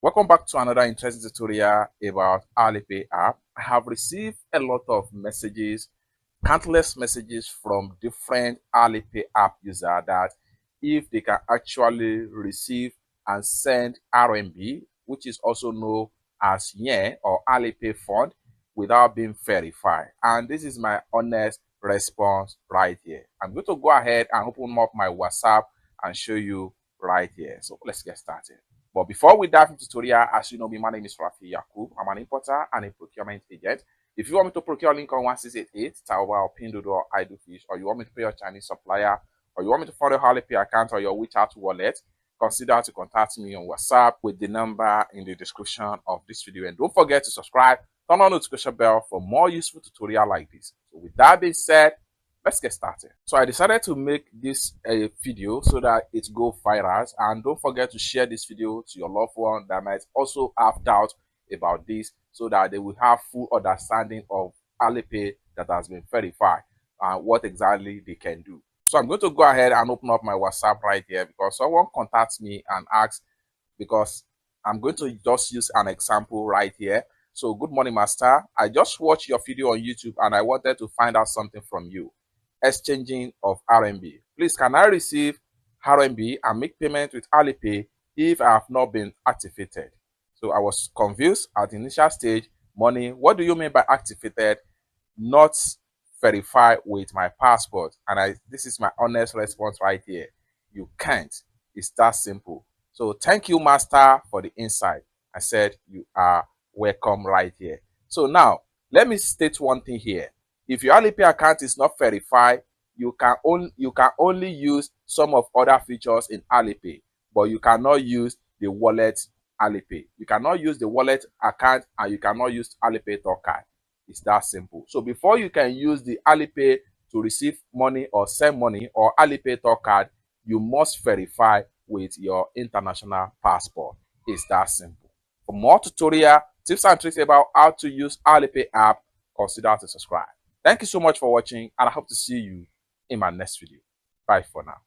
Welcome back to another interesting tutorial about Alipay app. I have received a lot of messages, countless messages from different Alipay app users that if they can actually receive and send RMB, which is also known as yen or Alipay fund, without being verified. And this is my honest response right here. I'm going to go ahead and open up my WhatsApp and show you right here. So let's get started. But before we dive into the tutorial, as you know me, my name is Rafi Yakub. I'm an importer and a procurement agent. If you want me to procure Lincoln 1688, Taoba or Pinduoduo or Idlefish, or you want me to pay your Chinese supplier, or you want me to follow your Alipay account or your WeChat wallet, consider to contact me on WhatsApp with the number in the description of this video. And don't forget to subscribe, turn on the notification bell for more useful tutorial like this. So with that being said, let's get started. So I decided to make this a video so that it go viral, and don't forget to share this video to your loved one that might also have doubt about this, so that they will have full understanding of Alipay that has been verified and what exactly they can do. So I'm going to go ahead and open up my WhatsApp right here because someone contacts me and asks, because I'm going to just use an example right here. So good morning, master. I just watched your video on YouTube and I wanted to find out something from you. Exchanging of RMB. Please, can I receive RMB and make payment with Alipay if I have not been activated? So I was confused at the initial stage. Money, what do you mean by activated? Not verified with my passport. And this is my honest response right here. You can't. It's that simple. So thank you, master, for the insight. I said you are welcome right here. So now let me state one thing here. If your Alipay account is not verified, you can only use some of other features in Alipay, but you cannot use the wallet Alipay. You cannot use the wallet account and you cannot use Alipay Talk card. It's that simple. So before you can use the Alipay to receive money or send money or Alipay Talk card, you must verify with your international passport. It's that simple. For more tutorial tips and tricks about how to use Alipay app, consider to subscribe. Thank you so much for watching, and I hope to see you in my next video. Bye for now.